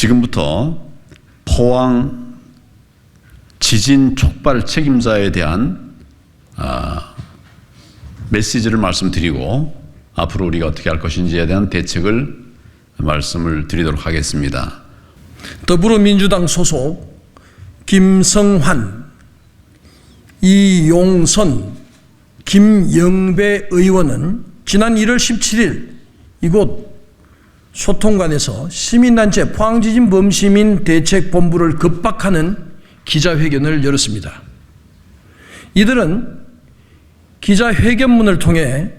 지금부터 포항 지진 촉발 책임자에 대한 메시지를 말씀드리고 앞으로 우리가 어떻게 할 것인지에 대한 대책을 말씀을 드리도록 하겠습니다. 더불어민주당 소속 김성환, 이용선, 김영배 의원은 지난 1월 17일 이곳 소통관에서 시민단체 포항지진 범시민 대책본부를 급박하는 기자회견을 열었습니다. 이들은 기자회견문을 통해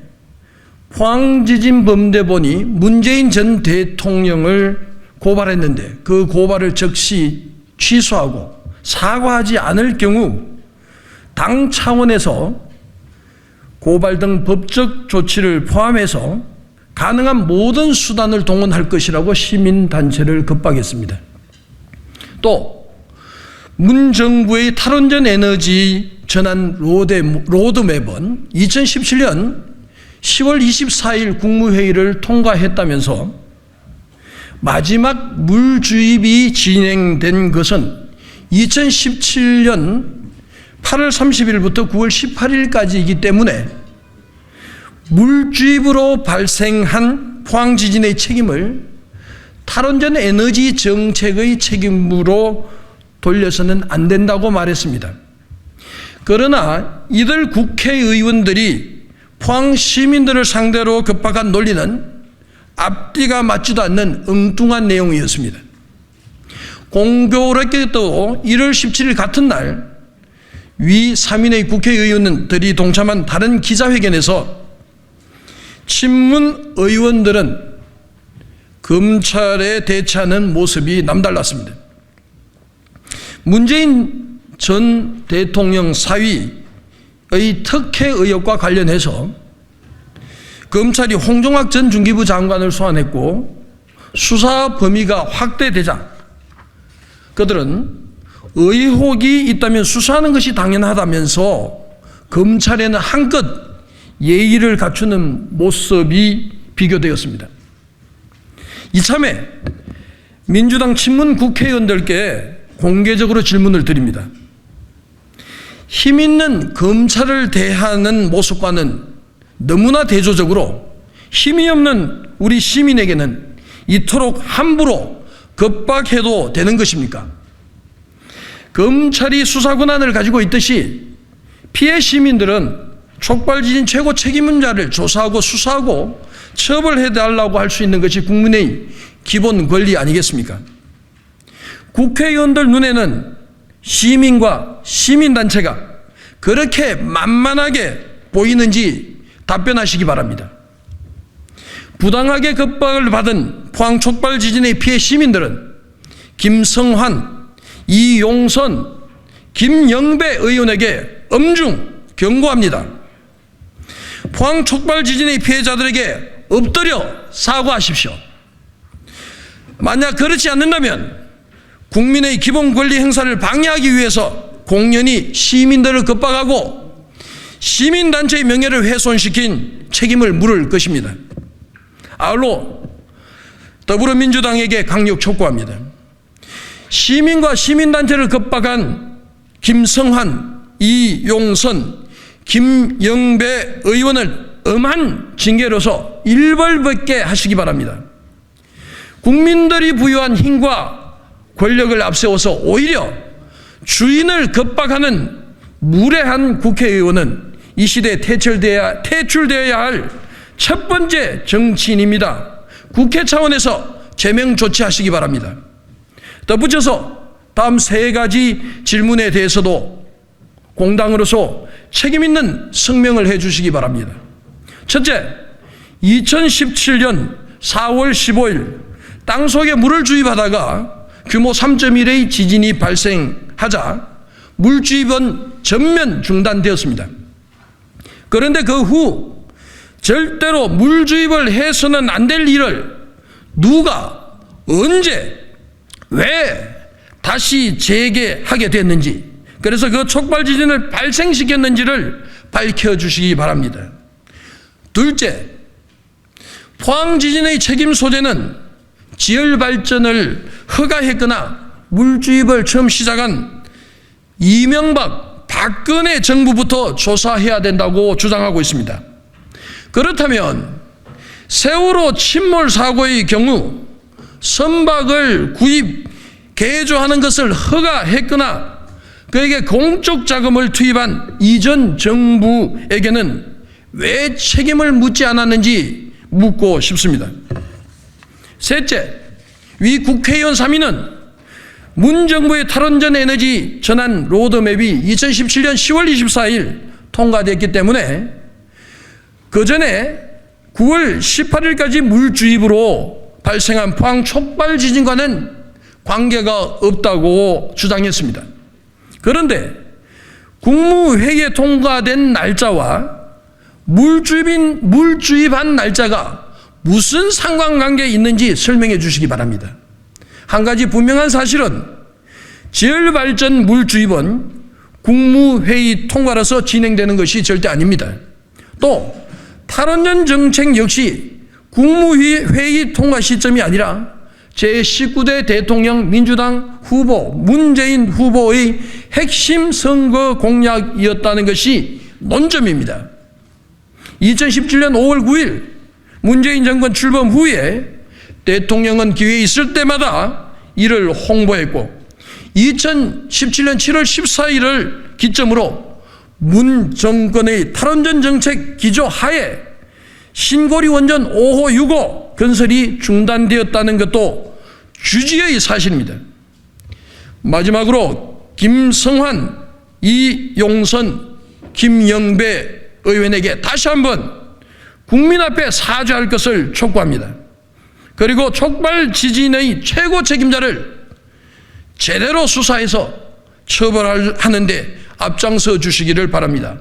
포항지진 범대본이 문재인 전 대통령을 고발했는데 그 고발을 즉시 취소하고 사과하지 않을 경우 당 차원에서 고발 등 법적 조치를 포함해서 가능한 모든 수단을 동원할 것이라고 시민단체를 급박했습니다. 또 문 정부의 탈원전 에너지 전환 로드맵은 2017년 10월 24일 국무회의를 통과했다면서 마지막 물 주입이 진행된 것은 2017년 8월 30일부터 9월 18일까지이기 때문에 물 주입으로 발생한 포항 지진의 책임을 탈원전 에너지 정책의 책임으로 돌려서는 안 된다고 말했습니다. 그러나 이들 국회의원들이 포항 시민들을 상대로 급박한 논리는 앞뒤가 맞지도 않는 엉뚱한 내용이었습니다. 공교롭게도 1월 17일 같은 날 위 3인의 국회의원들이 동참한 다른 기자회견에서 친문 의원들은 검찰에 대처하는 모습이 남달랐습니다. 문재인 전 대통령 사위의 특혜 의혹과 관련해서 검찰이 홍종학 전 중기부 장관을 소환했고 수사 범위가 확대되자 그들은 의혹이 있다면 수사하는 것이 당연하다면서 검찰에는 한껏 예의를 갖추는 모습이 비교되었습니다. 이참에 민주당 친문 국회의원들께 공개적으로 질문을 드립니다. 힘 있는 검찰을 대하는 모습과는 너무나 대조적으로 힘이 없는 우리 시민에게는 이토록 함부로 급박해도 되는 것입니까? 검찰이 수사 권한을 가지고 있듯이 피해 시민들은 촉발지진 최고 책임자를 조사하고 수사하고 처벌해달라고 할 수 있는 것이 국민의 기본 권리 아니겠습니까? 국회의원들 눈에는 시민과 시민단체가 그렇게 만만하게 보이는지 답변하시기 바랍니다. 부당하게 급박을 받은 포항 촉발지진의 피해 시민들은 김성환, 이용선, 김영배 의원에게 엄중 경고합니다. 포항 촉발지진의 피해자들에게 엎드려 사과하십시오. 만약 그렇지 않는다면 국민의 기본 권리 행사를 방해하기 위해서 공연히 시민들을 급박하고 시민단체의 명예를 훼손시킨 책임을 물을 것입니다. 아울러 더불어민주당에게 강력 촉구합니다. 시민과 시민단체를 급박한 김성환, 이용선, 김영배 의원을 엄한 징계로서 일벌백계 하시기 바랍니다. 국민들이 부여한 힘과 권력을 앞세워서 오히려 주인을 급박하는 무례한 국회의원은 이 시대에 퇴출되어야 할 첫 번째 정치인입니다. 국회 차원에서 제명 조치하시기 바랍니다. 덧붙여서 다음 세 가지 질문에 대해서도 공당으로서 책임 있는 성명을 해 주시기 바랍니다. 첫째, 2017년 4월 15일 땅속에 물을 주입하다가 규모 3.1의 지진이 발생하자 물 주입은 전면 중단되었습니다. 그런데 그 후 절대로 물 주입을 해서는 안 될 일을 누가 언제 왜 다시 재개하게 됐는지, 그래서 그 촉발 지진을 발생시켰는지를 밝혀주시기 바랍니다. 둘째, 포항 지진의 책임 소재는 지열 발전을 허가했거나 물주입을 처음 시작한 이명박, 박근혜 정부부터 조사해야 된다고 주장하고 있습니다. 그렇다면 세월호 침몰 사고의 경우 선박을 구입, 개조하는 것을 허가했거나 그에게 공적 자금을 투입한 이전 정부에게는 왜 책임을 묻지 않았는지 묻고 싶습니다. 셋째, 위 국회의원 3인은 문 정부의 탈원전 에너지 전환 로드맵이 2017년 10월 24일 통과됐기 때문에 그 전에 9월 18일까지 물주입으로 발생한 포항 촉발 지진과는 관계가 없다고 주장했습니다. 그런데 국무회의에 통과된 날짜와 물주입한 날짜가 무슨 상관관계가 있는지 설명해 주시기 바랍니다. 한 가지 분명한 사실은 지열발전 물주입은 국무회의 통과라서 진행되는 것이 절대 아닙니다. 또 탈원전 정책 역시 국무회의 통과 시점이 아니라 제19대 대통령 민주당 후보 문재인 후보의 핵심 선거 공약이었다는 것이 논점입니다. 2017년 5월 9일 문재인 정권 출범 후에 대통령은 기회가 있을 때마다 이를 홍보했고 2017년 7월 14일을 기점으로 문 정권의 탈원전 정책 기조 하에 신고리 원전 5호 6호 건설이 중단되었다는 것도 주지의 사실입니다. 마지막으로 김성환, 이용선, 김영배 의원에게 다시 한번 국민 앞에 사죄할 것을 촉구합니다. 그리고 촉발 지진의 최고 책임자를 제대로 수사해서 처벌하는 데 앞장서 주시기를 바랍니다.